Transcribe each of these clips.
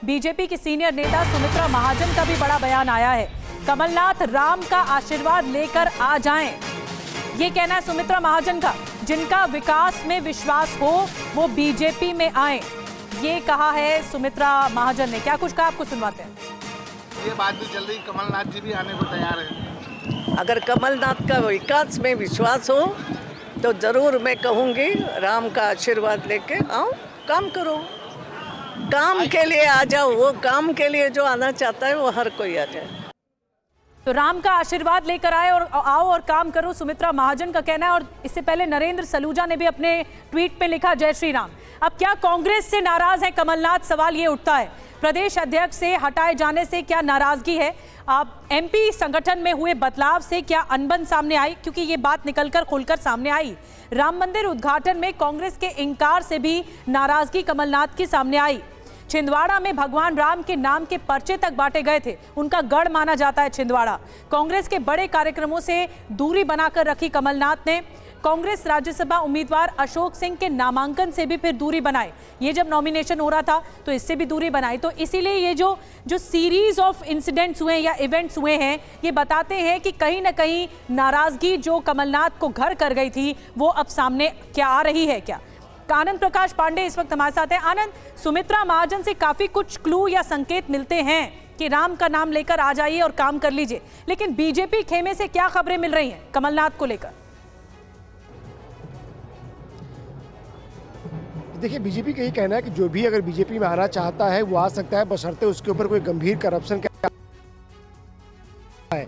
BJP की senior नेता सुमित्रा महाजन का भी बड़ा बयान आया है। कमलनाथ राम का आशीर्वाद लेकर आ जाएं, ये कहना है सुमित्रा महाजन का। जिनका विकास में विश्वास हो वो बीजेपी में आए, ये कहा है सुमित्रा महाजन ने। क्या कुछ कहा, आपको सुनवाते हैं। ये बात भी चल रही, कमलनाथ जी भी आने को तैयार है। अगर कमलनाथ का विकास में विश्वास हो तो जरूर मैं कहूँगी राम का आशीर्वाद लेके आओ, काम करो, काम के लिए आ जाओ। वो काम के लिए जो आना चाहता है वो हर कोई आ जाए। तो राम का आशीर्वाद लेकर आए और आओ और काम करो, सुमित्रा महाजन का कहना है। और इससे पहले नरेंद्र सलूजा ने भी अपने ट्वीट पे लिखा, जय श्री राम। अब क्या कांग्रेस से नाराज है कमलनाथ, सवाल ये उठता है। प्रदेश अध्यक्ष से हटाए जाने से क्या नाराजगी है? आप एमपी संगठन में हुए बदलाव से क्या अनबन सामने आई? क्योंकि ये बात निकलकर खुलकर सामने आई। राम मंदिर उद्घाटन में कांग्रेस के इंकार से भी नाराजगी कमलनाथ की सामने आई। छिंदवाड़ा में भगवान राम के नाम के पर्चे तक बांटे गए थे, उनका गढ़ माना जाता है छिंदवाड़ा। कांग्रेस के बड़े कार्यक्रमों से दूरी बनाकर रखी कमलनाथ ने। कांग्रेस राज्यसभा उम्मीदवार अशोक सिंह के नामांकन से भी फिर दूरी बनाई। ये जब नॉमिनेशन हो रहा था तो इससे भी दूरी बनाई। तो इसीलिए ये जो सीरीज ऑफ इंसिडेंट्स हुए या इवेंट्स हुए हैं, ये बताते हैं कि कहीं ना कहीं नाराजगी जो कमलनाथ को घर कर गई थी वो अब सामने क्या आ रही है। क्या आनंद प्रकाश पांडे इस वक्त हमारे साथ हैं। आनंद, सुमित्रा महाजन से काफी कुछ क्लू या संकेत मिलते हैं कि राम का नाम लेकर आ जाइए और काम कर लीजिए, लेकिन बीजेपी खेमे से क्या खबरें मिल रही हैं कमलनाथ को लेकर? देखिए, बीजेपी का ये कहना है कि जो भी अगर बीजेपी में आना चाहता है वो आ सकता है, बशर्ते उसके ऊपर कोई गंभीर करप्शन का है।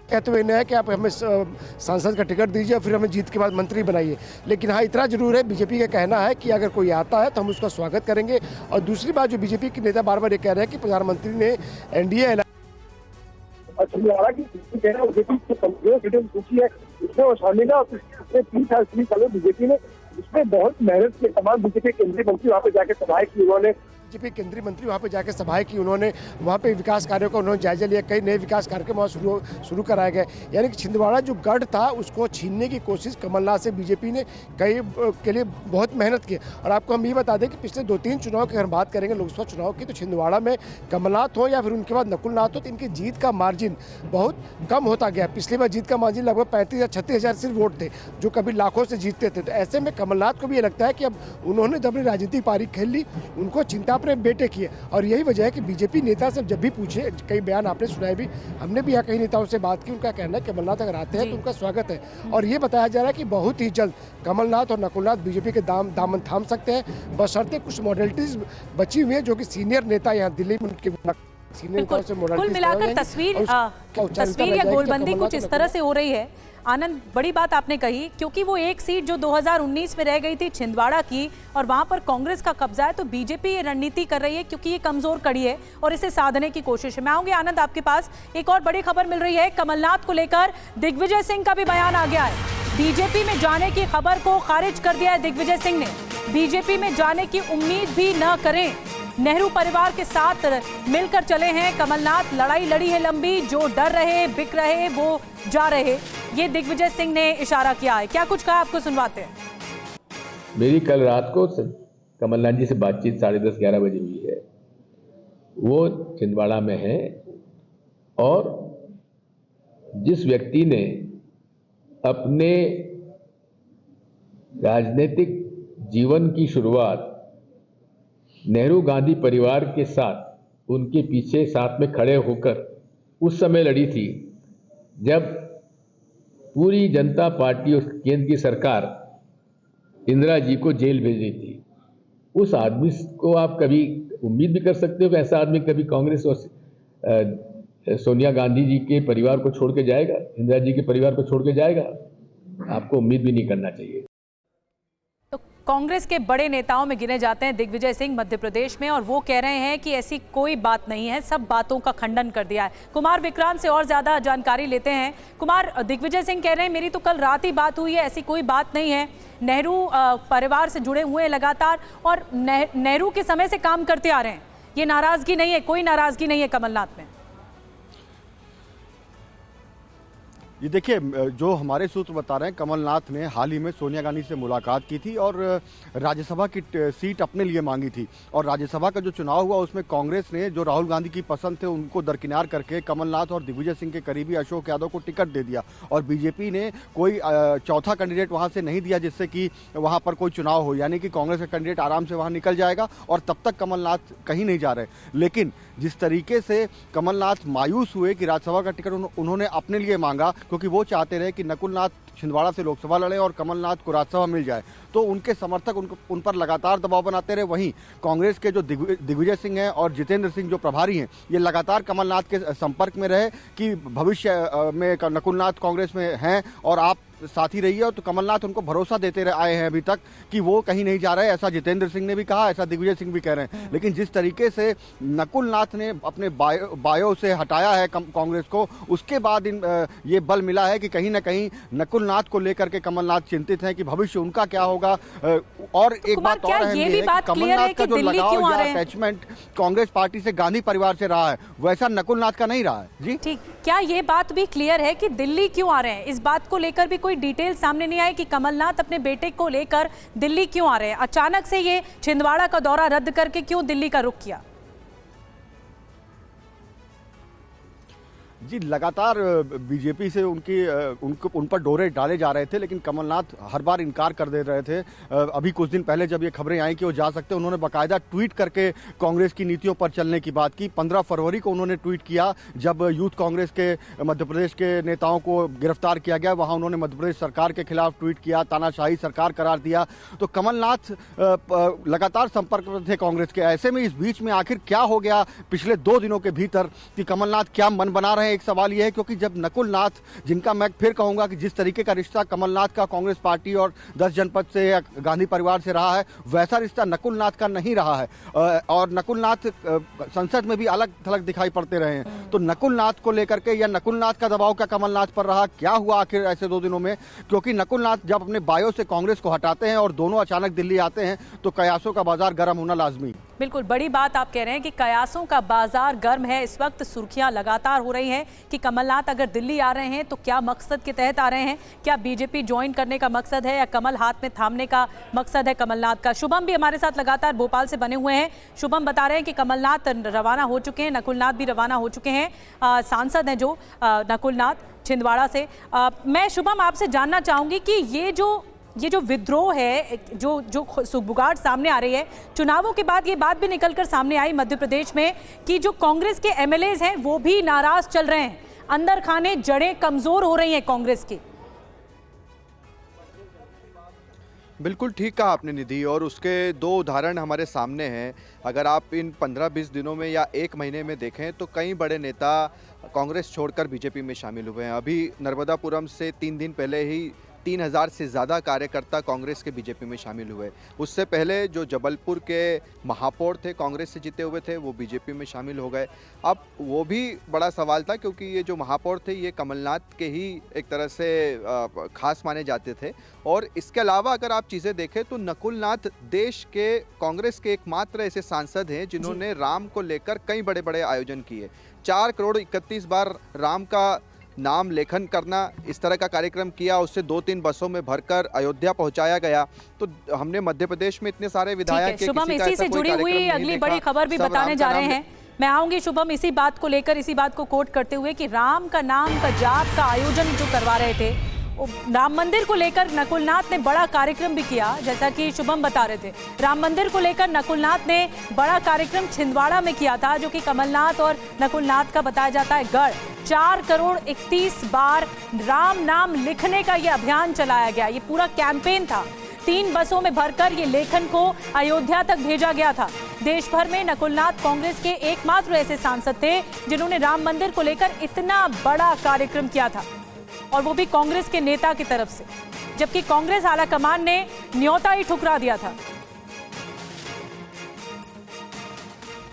कहते हुए है कि आप हमें सांसद का टिकट दीजिए और फिर हमें जीत के बाद मंत्री बनाइए। लेकिन हाँ, इतना जरूर है, बीजेपी का कहना है कि अगर कोई आता है तो हम उसका स्वागत करेंगे। और दूसरी बात, जो बीजेपी के नेता बार बार ये कह रहे हैं कि प्रधानमंत्री ने एनडीए छिंदवाड़ा की सूची है, इसमें वो शामिल है। और 3 सालों बीजेपी ने इसमें बहुत मेहनत की। तमाम बीजेपी केंद्रीय मंत्री वहाँ पे जाकर सभाएं की उन्होंने। बीजेपी केंद्रीय मंत्री वहाँ पे जाकर सभाएं की उन्होंने, वहाँ पे विकास कार्यों का उन्होंने जायजा लिया। कई नए विकास कार्यक्रम वहाँ शुरू कराए गए। यानी कि छिंदवाड़ा जो गढ़ था उसको छीनने की कोशिश कमलनाथ से बीजेपी ने कई के लिए बहुत मेहनत की। और आपको हम ये बता दें कि पिछले 2-3 चुनाव की अगर बात करेंगे लोकसभा चुनाव की, तो छिंदवाड़ा में कमलनाथ हो या फिर उनके बाद नकुलनाथ हो, तो इनकी जीत का मार्जिन बहुत कम होता गया। पिछली बार जीत का मार्जिन लगभग 35 या 36 हज़ार सिर्फ वोट थे, जो कभी लाखों से जीतते थे। तो ऐसे में कमलनाथ को भी ये लगता है कि अब उन्होंने जब अपनी राजनीतिक पारी खेल ली, उनको चिंता अपने बेटे की है। और यही वजह है कि बीजेपी नेता से जब भी पूछे, कई बयान आपने सुनाए भी, हमने भी यहाँ कई नेताओं से बात की, उनका कहना है कमलनाथ अगर आते हैं तो उनका स्वागत है। और ये बताया जा रहा है कि बहुत ही जल्द कमलनाथ और नकुलनाथ बीजेपी के दामन थाम सकते हैं, बशर्ते कुछ मॉडलिटीज बची हुई है जो कि सीनियर नेता यहाँ दिल्ली में उनके कुल मिलाकर तस्वीर या गोलबंदी कुछ इस तरह से हो रही है। आनंद, बड़ी बात आपने कही, क्योंकि वो एक सीट जो 2019 में रह गई थी छिंदवाड़ा की, और वहां पर कांग्रेस का कब्जा है, तो बीजेपी ये रणनीति कर रही है क्योंकि ये कमजोर कड़ी है और इसे साधने की कोशिश है। मैं आऊंगी आनंद आपके पास। एक और बड़ी खबर मिल रही है कमलनाथ को लेकर, दिग्विजय सिंह का भी बयान आ गया है। बीजेपी में जाने की खबर को खारिज कर दिया है दिग्विजय सिंह ने। बीजेपी में जाने की उम्मीद भी न करें, नेहरू परिवार के साथ मिलकर चले हैं कमलनाथ। लड़ाई लड़ी है लंबी, जो डर रहे बिक रहे वो जा रहे, ये दिग्विजय सिंह ने इशारा किया है। क्या कुछ कहा, आपको सुनवाते हैं। मेरी कल रात को कमलनाथ जी से बातचीत 10:30-11 बजे हुई है। वो छिंदवाड़ा में है और जिस व्यक्ति ने अपने राजनीतिक जीवन की शुरुआत नेहरू गांधी परिवार के साथ उनके पीछे साथ में खड़े होकर उस समय लड़ी थी जब पूरी जनता पार्टी और केंद्र की सरकार इंदिरा जी को जेल भेज रही थी, उस आदमी को आप कभी उम्मीद भी कर सकते हो कि ऐसा आदमी कभी कांग्रेस और सोनिया गांधी जी के परिवार को छोड़ के जाएगा, इंदिरा जी के परिवार को छोड़ के जाएगा? आपको उम्मीद भी नहीं करना चाहिए। कांग्रेस के बड़े नेताओं में गिने जाते हैं दिग्विजय सिंह मध्य प्रदेश में, और वो कह रहे हैं कि ऐसी कोई बात नहीं है, सब बातों का खंडन कर दिया है। कुमार विक्रांत से और ज्यादा जानकारी लेते हैं। कुमार, दिग्विजय सिंह कह रहे हैं मेरी तो कल रात ही बात हुई है, ऐसी कोई बात नहीं है, नेहरू परिवार से जुड़े हुए हैं लगातार और नेहरू के समय से काम करते आ रहे हैं, ये नाराजगी नहीं है, कोई नाराजगी नहीं है कमलनाथ में। ये देखिए, जो हमारे सूत्र बता रहे हैं, कमलनाथ ने हाल ही में सोनिया गांधी से मुलाकात की थी और राज्यसभा की सीट अपने लिए मांगी थी। और राज्यसभा का जो चुनाव हुआ उसमें कांग्रेस ने, जो राहुल गांधी की पसंद थे, उनको दरकिनार करके कमलनाथ और दिग्विजय सिंह के करीबी अशोक यादव को टिकट दे दिया। और बीजेपी ने कोई चौथा कैंडिडेट वहां से नहीं दिया जिससे कि वहां पर कोई चुनाव हो, यानी कि कांग्रेस का कैंडिडेट आराम से वहां निकल जाएगा और तब तक कमलनाथ कहीं नहीं जा रहे। लेकिन जिस तरीके से कमलनाथ मायूस हुए कि राज्यसभा का टिकट उन्होंने अपने लिए मांगा, क्योंकि वो चाहते रहे कि नकुल नाथ छिंदवाड़ा से लोकसभा लड़े और कमलनाथ को राज्यसभा मिल जाए, तो उनके समर्थक उन पर लगातार दबाव बनाते रहे। वहीं कांग्रेस के जो दिग्विजय सिंह हैं और जितेंद्र सिंह जो प्रभारी हैं, ये लगातार कमलनाथ के संपर्क में रहे कि भविष्य में नकुल नाथ कांग्रेस में हैं और आप साथी रहिए। और तो कमलनाथ उनको भरोसा देते आए हैं अभी तक कि वो कहीं नहीं जा रहे। ऐसा जितेंद्र सिंह ने भी कहा, ऐसा दिग्विजय सिंह भी कह रहे हैं। लेकिन जिस तरीके से नकुल नाथ ने अपने बायो से हटाया है कांग्रेस को, उसके बाद ये बल मिला है कि कहीं ना कहीं नकुल नाथ को लेकर के कमलनाथ चिंतित हैं कि भविष्य उनका क्या होगा। और एक बात और अहम है कि कमलनाथ का जो लगाव या अटैचमेंट कांग्रेस पार्टी से, गांधी परिवार से रहा है, वैसा नकुल नाथ का नहीं रहा है। जी ठीक, क्या ये बात भी क्लियर है कि दिल्ली क्यों आ रहे हैं? इस बात को लेकर भी कोई डिटेल सामने नहीं आई कि कमलनाथ अपने बेटे को लेकर दिल्ली क्यों आ रहे हैं? अचानक से ये छिंदवाड़ा का दौरा रद्द करके क्यों दिल्ली का रुख किया? जी, लगातार बीजेपी से उन पर डोरे डाले जा रहे थे, लेकिन कमलनाथ हर बार इनकार कर दे रहे थे। अभी कुछ दिन पहले जब ये खबरें आई कि वो जा सकते हैं, उन्होंने बाकायदा ट्वीट करके कांग्रेस की नीतियों पर चलने की बात की। 15 फरवरी को उन्होंने ट्वीट किया जब यूथ कांग्रेस के मध्य प्रदेश के नेताओं को गिरफ्तार किया गया, वहाँ उन्होंने मध्य प्रदेश सरकार के खिलाफ ट्वीट किया, तानाशाही सरकार करार दिया। तो कमलनाथ लगातार संपर्क में थे कांग्रेस के। ऐसे में इस बीच में आखिर क्या हो गया पिछले 2 दिनों के भीतर कि कमलनाथ क्या मन बना रहे हैं? एक सवाल यह है, क्योंकि जब नकुल नाथ, जिनका मैं फिर कहूंगा कि जिस तरीके का रिश्ता कमलनाथ का कांग्रेस पार्टी और 10 जनपद से या गांधी परिवार से रहा है, वैसा रिश्ता नकुल नाथ का नहीं रहा है। और नकुल नाथ संसद में भी अलग थलग दिखाई पड़ते रहे हैं। तो नकुल नाथ को लेकर के या नकुल नाथ का दबाव क्या कमलनाथ पर रहा? क्या हुआ आखिर ऐसे 2 दिनों में? क्योंकि नकुल नाथ जब अपने बायो से कांग्रेस को हटाते हैं और दोनों अचानक दिल्ली आते हैं, तो कयासों का बाजार गर्म होना लाजमी। बिल्कुल, बड़ी बात आप कह रहे हैं कि कयासों का बाजार गर्म है। इस वक्त सुर्खियां लगातार हो रही हैं कि कमलनाथ अगर दिल्ली आ रहे हैं तो क्या मकसद के तहत आ रहे हैं? क्या बीजेपी ज्वाइन करने का मकसद है या कमल हाथ में थामने का मकसद है कमलनाथ का? शुभम भी हमारे साथ लगातार भोपाल से बने हुए हैं। शुभम बता रहे हैं कि कमलनाथ रवाना हो चुके हैं, नकुलनाथ भी रवाना हो चुके हैं। सांसद हैं जो नकुलनाथ छिंदवाड़ा से। मैं शुभम आपसे जानना चाहूंगी कि ये जो विद्रोह है, जो सुगबुगाहट सामने आ रही है, चुनावों के बाद ये बात भी निकलकर सामने आई मध्य प्रदेश में कि जो कांग्रेस के एमएलएज हैं वो भी नाराज चल रहे हैं, अंदर खाने जड़ें कमजोर हो रही हैं कांग्रेस की। बिल्कुल ठीक कहा आपने निधि, और उसके 2 उदाहरण हमारे सामने हैं। अगर आप इन 15-20 दिनों में या 1 महीने में देखें तो कई बड़े नेता कांग्रेस छोड़कर बीजेपी में शामिल हुए हैं। अभी नर्मदापुरम से 3 दिन पहले ही 3000 से ज़्यादा कार्यकर्ता कांग्रेस के बीजेपी में शामिल हुए। उससे पहले जो जबलपुर के महापौर थे, कांग्रेस से जीते हुए थे, वो बीजेपी में शामिल हो गए। अब वो भी बड़ा सवाल था, क्योंकि ये जो महापौर थे ये कमलनाथ के ही एक तरह से खास माने जाते थे। और इसके अलावा अगर आप चीज़ें देखें तो नकुल नाथ देश के कांग्रेस के एकमात्र ऐसे सांसद हैं जिन्होंने राम को लेकर कई बड़े बड़े आयोजन किए। 4 करोड़ 31 बार राम का नाम लेखन करना, इस तरह का कार्यक्रम किया। उससे 2-3 बसों में भरकर अयोध्या पहुंचाया गया। तो हमने मध्य प्रदेश में इतने सारे विधायक के शुभम, इसी से जुड़ी हुई अगली बड़ी खबर भी बताने जा रहे हैं। मैं आऊंगी शुभम इसी बात को लेकर, इसी बात को कोट करते हुए कि राम का नाम का जाप का आयोजन जो करवा रहे थे, राम मंदिर को लेकर नकुलनाथ ने बड़ा कार्यक्रम भी किया। जैसा कि शुभम बता रहे थे, राम मंदिर को लेकर नकुलनाथ ने बड़ा कार्यक्रम छिंदवाड़ा में किया था, जो कि कमलनाथ और नकुलनाथ का बताया जाता है गढ़। 4 करोड़ 31 बार राम नाम लिखने का ये अभियान चलाया गया। ये पूरा कैंपेन था। 3 बसों में भरकर ये लेखन को अयोध्या तक भेजा गया था। देश भर में नकुलनाथ कांग्रेस के एकमात्र ऐसे सांसद थे जिन्होंने राम मंदिर को लेकर इतना बड़ा कार्यक्रम किया था, और वो भी कांग्रेस के नेता की तरफ से, जबकि कांग्रेस आला कमान ने न्योता ही ठुकरा दिया था।